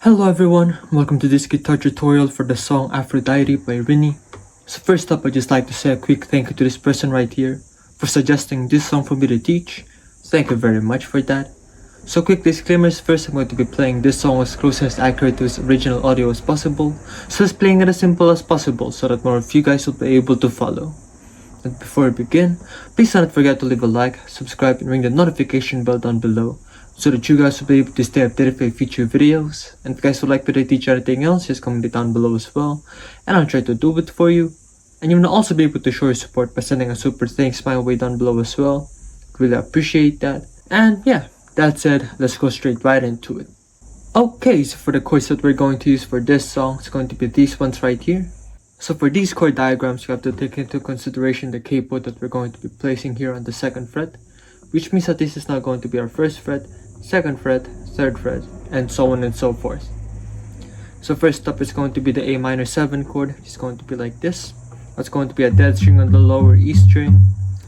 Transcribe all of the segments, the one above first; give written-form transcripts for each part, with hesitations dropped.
Hello everyone, welcome to this guitar tutorial for the song Aphrodite by RINI. So first up, I'd just like to say a quick thank you to this person right here for suggesting this song for me to teach. Thank you very much for that. So quick disclaimers, first I'm going to be playing this song as close and as accurate to its original audio as possible. So just playing it as simple as possible so that more of you guys will be able to follow. And before we begin, please do not forget to leave a like, subscribe and ring the notification bell down below, so that you guys will be able to stay updated for future videos. And if you guys would like me to teach anything else, just comment it down below as well, and I'll try to do it for you. And you will also be able to show your support by sending a super thanks my way down below as well. Really appreciate that. And yeah, that said, let's go straight right into it. Okay, so for the chords that we're going to use for this song, it's going to be these ones right here. So for these chord diagrams, you have to take into consideration the capo that we're going to be placing here on the 2nd fret, which means that this is now going to be our 1st fret, 2nd fret, 3rd fret, and so on and so forth. So first up is going to be the A minor 7 chord. It's going to be like this. It's going to be a dead string on the lower E string.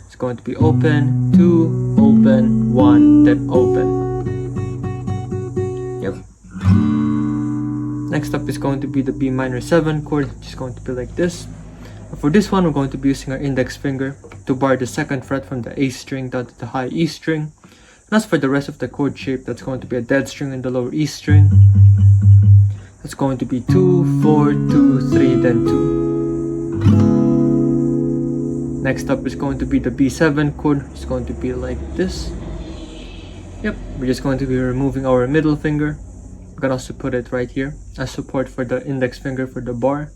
It's going to be open, 2, open, 1, then open. Yep. Next up is going to be the B minor 7 chord, which is going to be like this. And for this one, we're going to be using our index finger to bar the 2nd fret from the A string down to the high E string. And as for the rest of the chord shape, that's going to be a dead string in the lower E string. That's going to be 2, 4, 2, 3, then 2. Next up is going to be the B7 chord. It's going to be like this. Yep, we're just going to be removing our middle finger. We can also put it right here as support for the index finger for the bar.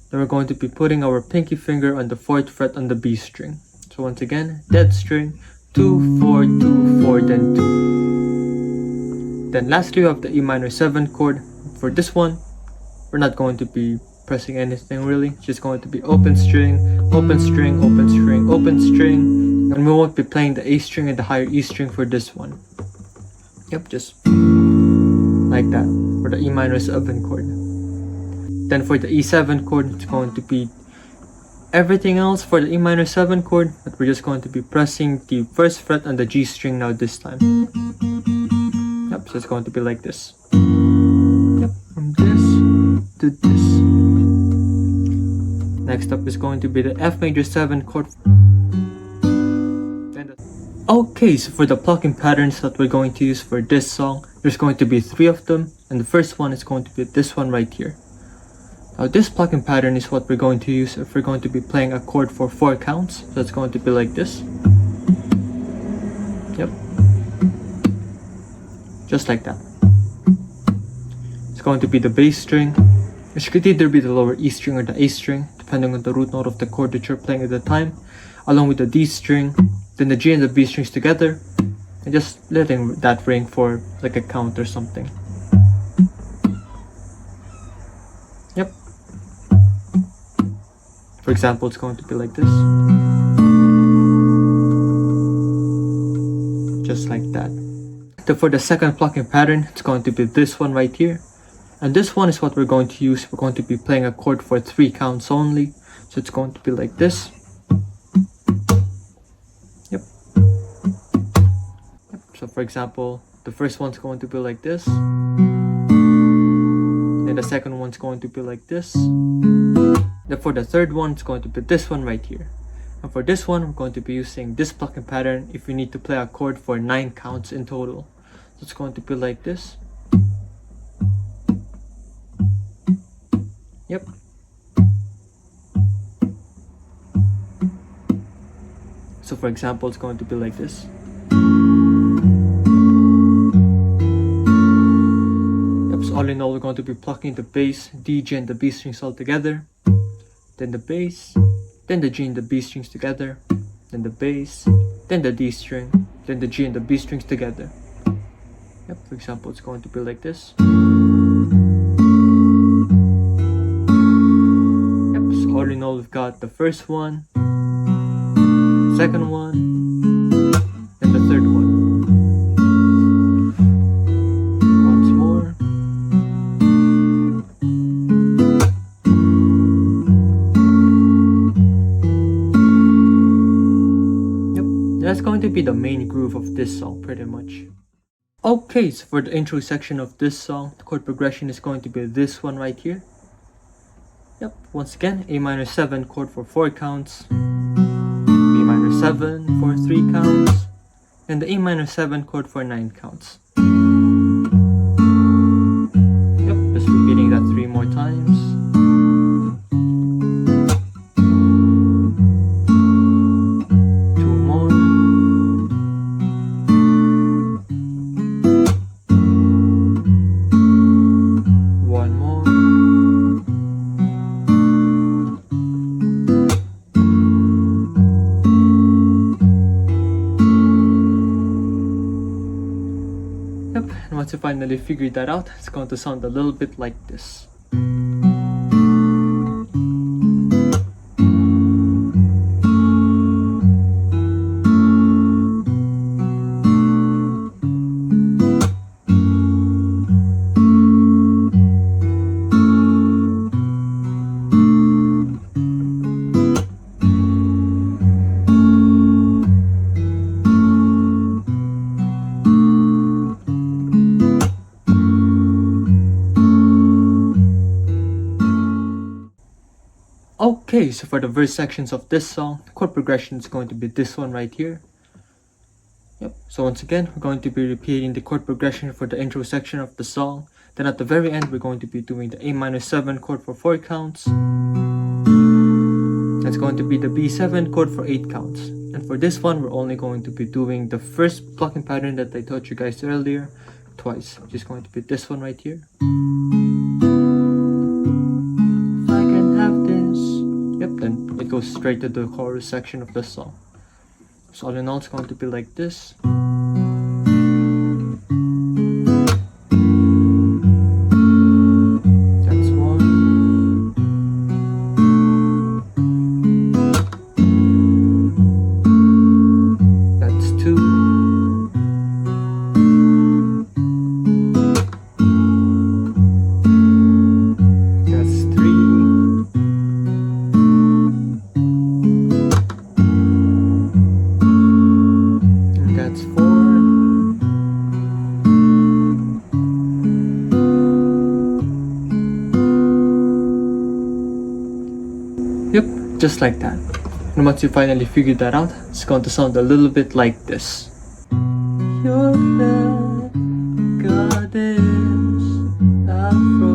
Then we're going to be putting our pinky finger on the 4th fret on the B string. So once again, dead string, 2, 4, 2, 4, then 2. Then lastly, we have the E minor 7 chord. For this one, we're not going to be pressing anything really. It's just going to be open string, open string, open string, open string. And we won't be playing the A string and the higher E string for this one. Yep, just like that for the E minor 7 chord. Then for the E7 chord, it's going to be everything else for the E minor 7 chord, but we're just going to be pressing the 1st fret on the G string now this time. Yep, so it's going to be like this. Yep, from this to this. Next up is going to be the F major 7 chord. Okay, so for the plucking patterns that we're going to use for this song, there's going to be 3 of them, and the first one is going to be this one right here. Now this plucking pattern is what we're going to use if we're going to be playing a chord for 4 counts. So it's going to be like this. Yep. Just like that. It's going to be the bass string, which could either be the lower E string or the A string, depending on the root note of the chord that you're playing at the time, along with the D string, then the G and the B strings together, and just letting that ring for like a count or something. Yep. For example, it's going to be like this. Just like that. Then for the second plucking pattern, it's going to be this one right here. And this one is what we're going to use. We're going to be playing a chord for 3 counts only. So it's going to be like this. Yep. So for example, the first one's going to be like this. And the second one's going to be like this. Then for the third one, it's going to be this one right here. And for this one, we're going to be using this plucking pattern if we need to play a chord for 9 counts in total. So it's going to be like this. Yep. So for example, it's going to be like this. Yep, so all in all, we're going to be plucking the bass, D, G, and the B strings all together. Then the bass, then the G and the B strings together, then the bass, then the D string, then the G and the B strings together. Yep, for example, it's going to be like this. Yep, so all in all, we've got the first one, second one, and the third one. Once more. That's going to be the main groove of this song pretty much. Okay, so for the intro section of this song, the chord progression is going to be this one right here. Yep, once again, A minor 7 chord for 4 counts, B minor 7 for 3 counts, and the A minor 7 chord for 9 counts. Yep, just repeating that 3 more times. Once you finally figured that out, it's going to sound a little bit like this. Okay, so for the verse sections of this song, the chord progression is going to be this one right here. Yep, so once again, we're going to be repeating the chord progression for the intro section of the song. Then at the very end, we're going to be doing the A minor 7 chord for 4 counts. That's going to be the B7 chord for 8 counts. And for this one, we're only going to be doing the first plucking pattern that I taught you guys earlier twice, which is going to be this one right here. Then it goes straight to the chorus section of the song. So all in all, it's going to be like this. That's one. That's two. That's three. That's 4. Yep, just like that. And once you finally figured that out, it's going to sound a little bit like this. You're the goddess, APHRODITE,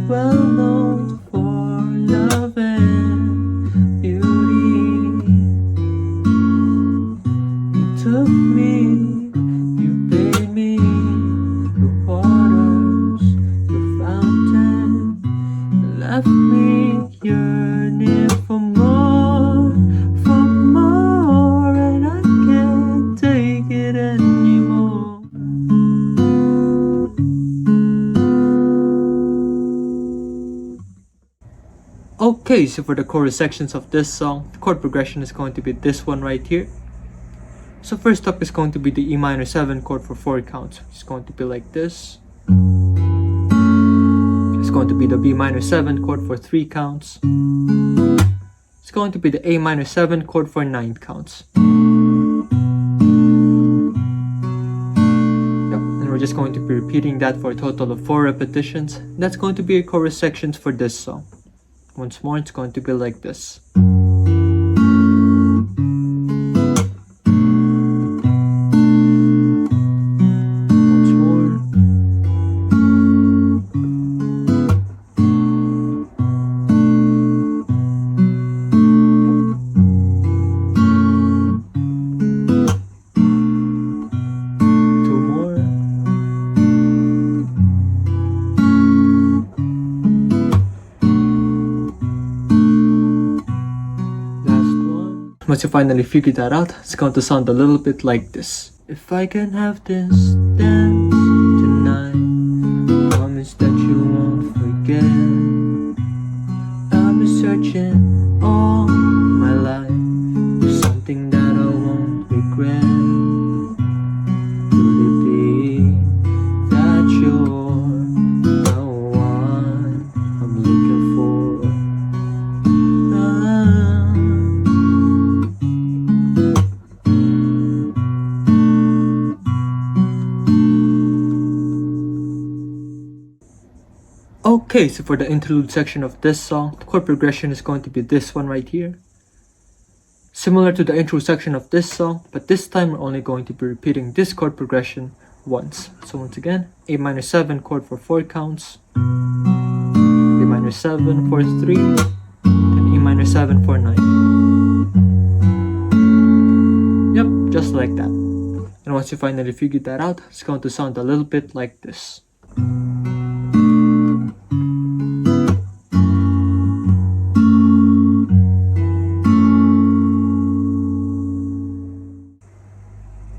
well known for love and beauty. Took me, you paid me, the waters, the fountain, left me yearning for more, and I can't take it anymore. Okay, so for the chorus sections of this song, the chord progression is going to be this one right here. So first up is going to be the E minor 7 chord for 4 counts. It's going to be like this. It's going to be the B minor 7 chord for 3 counts. It's going to be the A minor 7 chord for 9 counts. Yep, and we're just going to be repeating that for a total of 4 repetitions. That's going to be your chorus sections for this song. Once more, it's going to be like this. Once you finally figure that out, it's going to sound a little bit like this. If I can have this dance tonight, promise that you won't forget. I've been searching all my life for something that I won't regret. Could it be that you're the one I'm looking for? Okay, so for the interlude section of this song, the chord progression is going to be this one right here. Similar to the intro section of this song, but this time we're only going to be repeating this chord progression once. So once again, A minor 7 chord for 4 counts, A minor 7 for 3, and A minor 7 for 9. Yep, just like that. And once you finally figure that out, it's going to sound a little bit like this.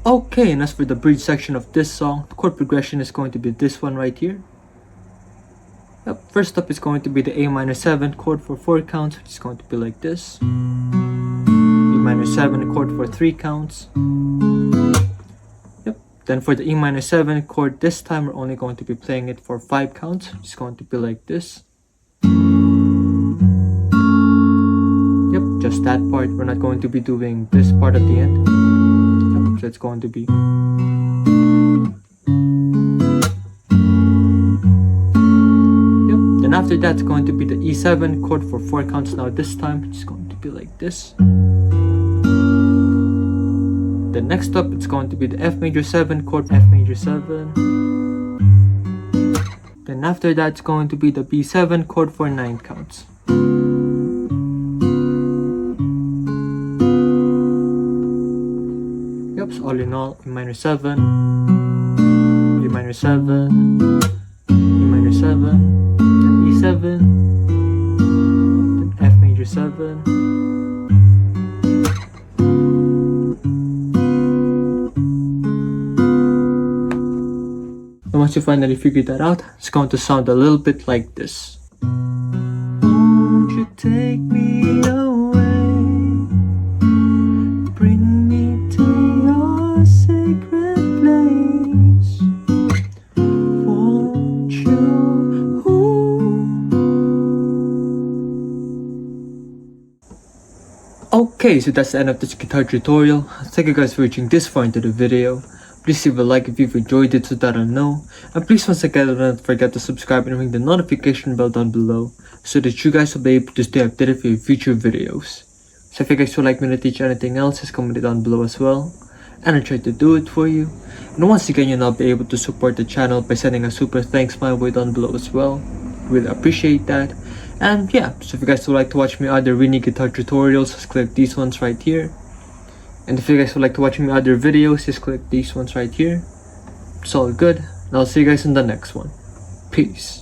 Okay, and as for the bridge section of this song, the chord progression is going to be this one right here. Yep, first up is going to be the A minor 7 chord for 4 counts, which is going to be like this. B minor 7 chord for 3 counts. Yep, then for the E minor 7 chord, this time we're only going to be playing it for 5 counts, which is going to be like this. Yep, just that part. We're not going to be doing this part at the end. So it's going to be, yep, then after that it's going to be the E7 chord for 4 counts. Now this time it's going to be like this. Then next up it's going to be the F major 7 chord, F major 7. Then after that it's going to be the B7 chord for 9 counts. So all in all, E minor 7, B minor 7, E minor 7, then E7, then F major 7. And once you finally figure that out, it's going to sound a little bit like this. Won't you take me away, bring me to your sacred place, won't you? Okay, so that's the end of this guitar tutorial. Thank you guys for reaching this far into the video. Please leave a like if you've enjoyed it so that I know. And please once again don't forget to subscribe and ring the notification bell down below so that you guys will be able to stay updated for your future videos. So if you guys would like me to teach anything else, just comment it down below as well, and I'll try to do it for you. And once again, you'll now be able to support the channel by sending a super thanks my way down below as well. Really appreciate that. And yeah, so if you guys would like to watch me other RINI guitar tutorials, just click these ones right here. And if you guys would like to watch me other videos, just click these ones right here. It's all good, and I'll see you guys in the next one. Peace.